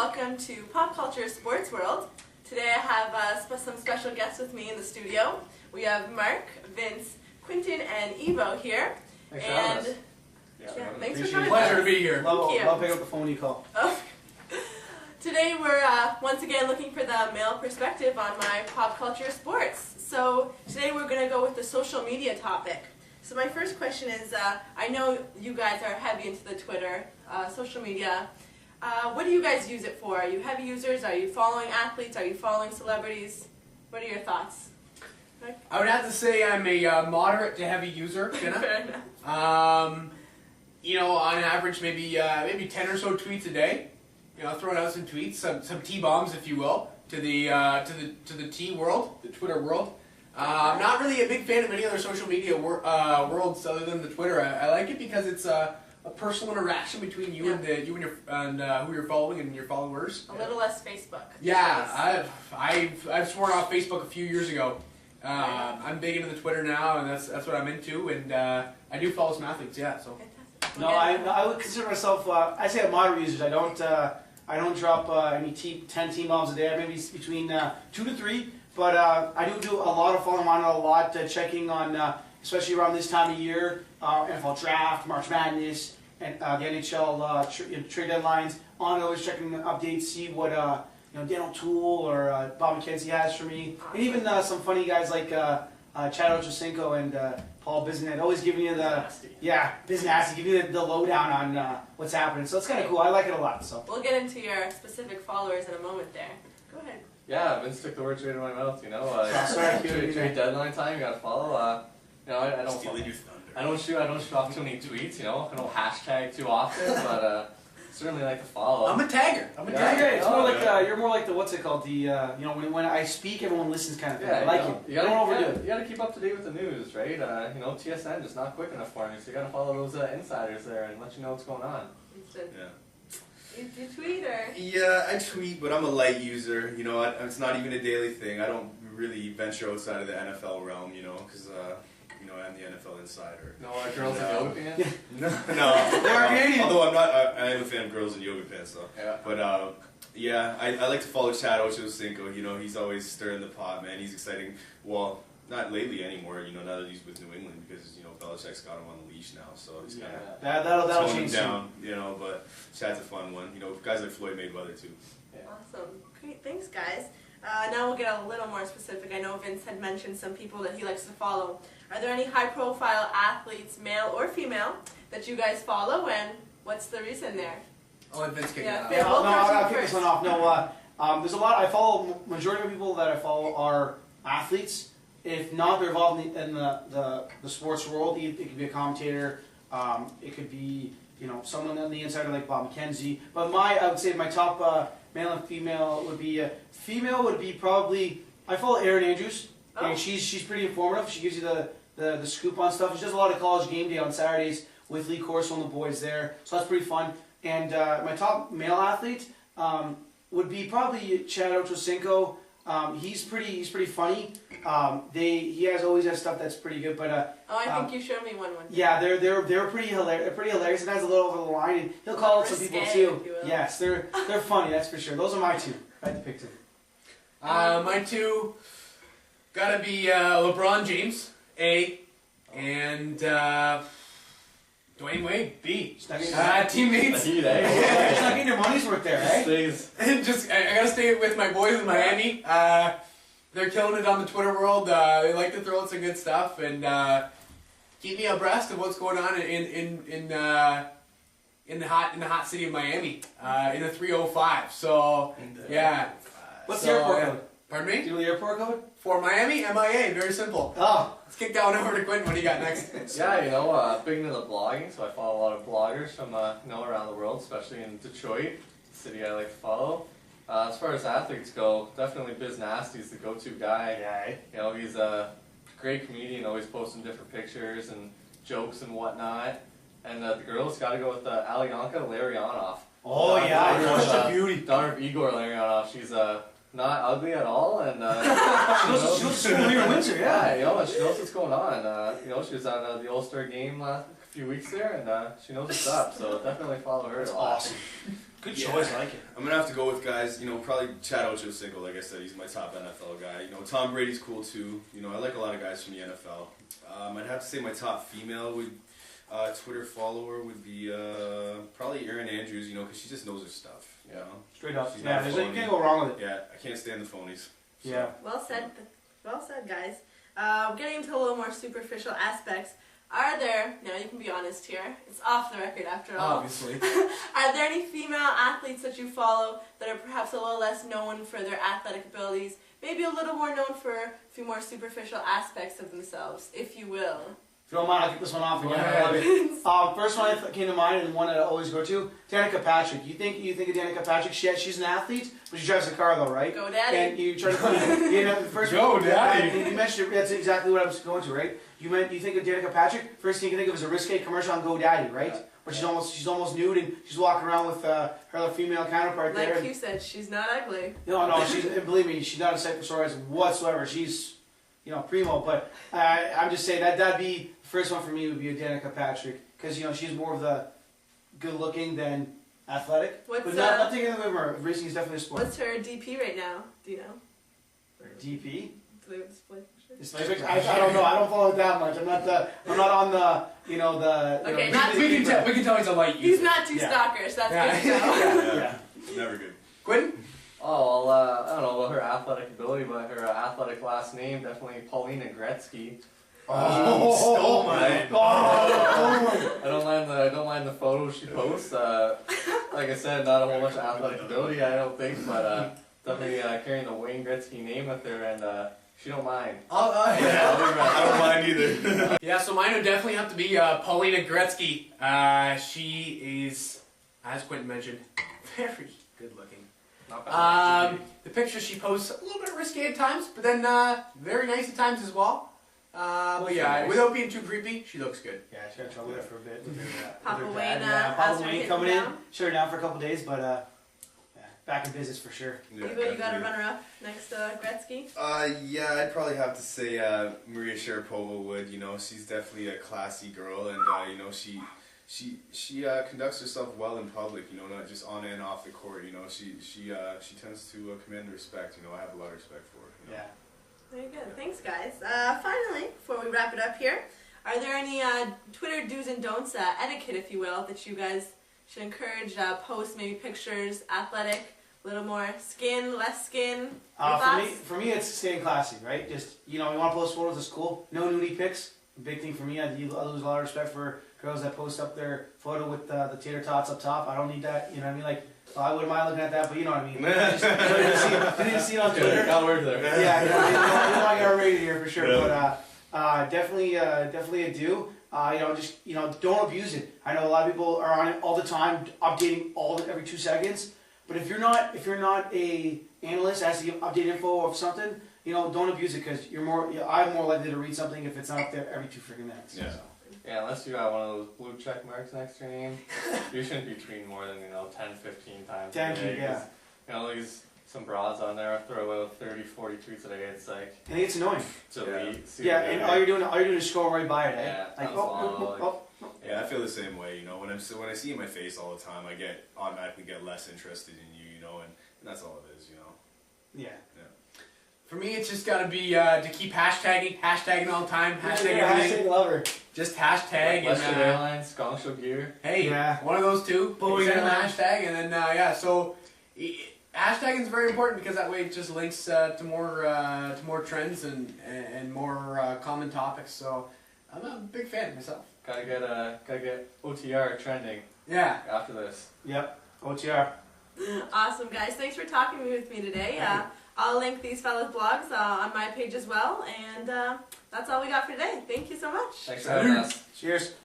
welcome to Pop Culture Sports World. Today I have some special guests with me in the studio. We have Mark, Vince, Quentin, and Evo here. Thanks for having us. Thanks for coming. Pleasure to be here. Love picking up the phone when you call. Today we're once again looking for the male perspective on my pop culture sports. So today we're going to go with the social media topic. So my first question is, I know you guys are heavy into the Twitter, social media. What do you guys use it for? Are you heavy users? Are you following athletes? Are you following celebrities? What are your thoughts? I would have to say I'm a moderate to heavy user, Jenna. Fair enough. You know, on average, maybe 10 or so tweets a day. You know, throwing out some tweets, some T-bombs, if you will, to the T world, the Twitter world. Not really a big fan of any other social media worlds other than the Twitter. I like it because it's a personal interaction between you and who you're following and your followers. A little less Facebook. Yeah, I've sworn off Facebook a few years ago. I'm big into the Twitter now, and that's what I'm into. And I do follow some athletes. Yeah, so. Fantastic. No, I would consider myself. I say a moderate user. I don't drop any 10 team bombs a day. Maybe between 2 to 3. But I do a lot of following on a lot, checking on, especially around this time of year, NFL draft, March Madness, and the NHL trade deadlines. On always checking the updates, see what Dan O'Toole or Bob McKenzie has for me, and even some funny guys like Chad Ochocinco and Paul Biznat, always giving you Biznasty, giving you the lowdown on what's happening. So it's kind of cool. I like it a lot. So we'll get into your specific followers in a moment there. Go ahead. Yeah, Vince took the words right in my mouth. You know, trade deadline time, you gotta follow. You know, I don't shoot off too many tweets. You know, I don't hashtag too often, but certainly like to follow. I'm a tagger. It's more like you're more like the what's it called? The when I speak, everyone listens kind of thing. Yeah, I like it. You gotta don't overdo it. You gotta keep up to date with the news, right? You know, TSN just not quick enough for me, so you gotta follow those insiders there and let you know what's going on. Yeah. Do you tweet or? Yeah, I tweet, but I'm a light user. You know, it's not even a daily thing. I don't really venture outside of the NFL realm, you know, because I'm the NFL insider. No, girls in yoga pants? No. They're Canadian. Although I am a fan of girls in yoga pants, though. Yeah. But I like to follow Chad Ochocinco. You know, he's always stirring the pot, man. He's exciting. Well, not lately anymore. You know, now that he's with New England, because Belichick's got him on the leash now, so he's kind of that'll toning change down. You know, but Chad's a fun one. You know, guys like Floyd Mayweather too. Yeah. Awesome. Great. Thanks, guys. Now we'll get a little more specific. I know Vince had mentioned some people that he likes to follow. Are there any high-profile athletes, male or female, that you guys follow, and what's the reason there? I'll let Vince kick it off. Yeah, I'll kick this one off. No, there's a lot. I follow. Majority of the people that I follow are athletes. If not, they're involved in the sports world. It could be a commentator. It could be someone on the inside like Bob McKenzie. But I would say my top male and female would be female would be probably I follow Erin Andrews. Oh. And she's pretty informative. She gives you the scoop on stuff. She does a lot of college game day on Saturdays with Lee Corso and the boys there. So that's pretty fun. And my top male athlete would be probably Chad Ochocinco. He's pretty funny. He always has stuff that's pretty good. But I think you showed me one. Yeah, they're pretty hilarious. They're pretty hilarious. Sometimes a little over the line, and he'll call out some people too. Yes, they're funny. That's for sure. Those are my two. I had to pick two. My two gotta be LeBron James, A, and Dwayne Wade, B. Teammates. Stuck in your money's worth there, eh? And I gotta stay with my boys in Miami. They're killing it on the Twitter world. They like to throw out some good stuff and keep me abreast of what's going on in the hot city of Miami in the 305. So yeah. What's the airport code? Pardon me? Do you know the airport code? For Miami, MIA. Very simple. Oh. Let's kick down over to Quentin. What do you got next? Yeah, big into the blogging, so I follow a lot of bloggers from around the world, especially in Detroit, the city I like to follow. As far as athletes go, definitely Biz Nasty's the go-to guy. Yeah. He's a great comedian, always posting different pictures and jokes and whatnot. And the girls got to go with Alyonka Larionov. Oh yeah, she's a beauty. Daughter of Igor Larionov. She's not ugly at all, and She goes to school here in Windsor, yeah. you know, and she knows what's going on. You know, she was at the All-Star game a few weeks there, and she knows what's up. So definitely follow her. That's awesome. Good choice, I like it. I'm gonna have to go with guys. You know, probably Chad Ochocinco. Like I said, he's my top NFL guy. You know, Tom Brady's cool too. You know, I like a lot of guys from the NFL. I'd have to say my top female would. Twitter follower would be probably Erin Andrews, you know, because she just knows her stuff. You know? Straight up. She's Yeah, not you phony. can't go wrong with it. Yeah, I can't stand the phonies. So. Yeah. Well said, guys. Getting into a little more superficial aspects. Are there, now you can be honest here, it's off the record after all. Obviously. Are there any female athletes that you follow that are perhaps a little less known for their athletic abilities, maybe a little more known for a few more superficial aspects of themselves, if you will? If you don't mind, I'll kick this one off again. Go I love it. First one that came to mind and one that I always go to, Danica Patrick. You think of Danica Patrick? She's an athlete, but she drives a car though, right? Go Daddy. And you try to you know, the first Go Daddy. You mentioned it, that's exactly what I was going to, right? You think of Danica Patrick, first thing you can think of is a risque commercial on Go Daddy, right? Yeah. Where she's almost nude and she's walking around with her female counterpart there. Like you said, she's not ugly. No, and believe me, she's not a sight for sore eyes whatsoever. She's, you know, primo. But I'm just saying that'd be the first one for me would be a Danica Patrick because you know she's more of the good looking than athletic. What's, but not taking away from her. Racing is definitely a sport. What's her DP right now? Do you know? DP? Do they have a display picture? Display picture? I don't know. I don't follow it that much. I'm not on the you know the. Okay, you not know, We can tell he's a light user. He's not too Yeah. stalkerish, that's Yeah. good to know. Yeah. Never good. Quinn? Oh, well, I don't know about her athletic ability, but her athletic last name, definitely Paulina Gretzky. Stole mine. Oh. I don't mind the photos she posts. Like I said, not a whole bunch of athletic ability, I don't think, but definitely carrying the Wayne Gretzky name with her, and she don't mind. I don't mind either. Yeah, so mine would definitely have to be Paulina Gretzky. She is, as Quentin mentioned, very good looking. Not bad. The pictures she posts a little bit risque at times, but then very nice at times as well. But yeah, without being too creepy, she looks good. Yeah, she got in trouble there for a bit. With her, Papa with her Wayne, dad. Yeah, how's Papa her Wayne hitting coming in. down? Shut her down for a couple days, but yeah, back in business for sure. Yeah, You got a definitely. runner-up next to Gretzky? Yeah, I'd probably have to say Maria Sharapova would. You know, she's definitely a classy girl, and you know, she conducts herself well in public. You know, not just on and off the court. You know, she tends to command respect. You know, I have a lot of respect for her. You know? Yeah. Very good. Thanks, guys. Finally, before we wrap it up here, are there any Twitter do's and don'ts, etiquette, if you will, that you guys should encourage? Post maybe pictures, athletic, a little more skin, less skin. For me, it's staying classy, right? Just you know, you want to post photos, it's cool. No nudie pics. A big thing for me. I lose a lot of respect for girls that post up their photo with the tater tots up top. I don't need that. You know what I mean? Like, I wouldn't mind looking at that, but you know what I mean. Just, didn't see it on Twitter. Got word there. Yeah, you know, I got rated here for sure, Yeah. but definitely a do. You know, just you know, don't abuse it. I know a lot of people are on it all the time, updating every 2 seconds. But if you're not a analyst as to update info of something, you know, don't abuse it because I'm more likely to read something if it's not up there every 2 freaking minutes. Yeah. So. Yeah, unless you got one of those blue check marks next to your name, you shouldn't be tweeting more than, 10, 15 times a Thank day. you, yeah. 'Cause, you know, there's some broads on there, throw out 30, 40 tweets a day, it's like, And it's annoying. delete. see Yeah, what and they all do. you're doing is scroll right by it. Yeah, Like, sounds long, like- Yeah, I feel the same way. You know, when I see in my face all the time, I automatically get less interested in you. You know, and that's all it is. You know. Yeah. For me, it's just got to be to keep hashtagging all the time, hashtag everything. Hashtag lover. Just hashtag Western and Airlines, Gong Show Gear. hey, Yeah. one of those two. Boeing Send them a Airlines. hashtag, and then yeah. So hashtagging is very important because that way it just links to more trends and more common topics. So I'm a big fan myself. Gotta get OTR trending Yeah. after this. Yep. OTR. Awesome, guys. Thanks for talking with me today. I'll link these fellas' blogs on my page as well. And that's all we got for today. Thank you so much. Thanks for having us. Cheers.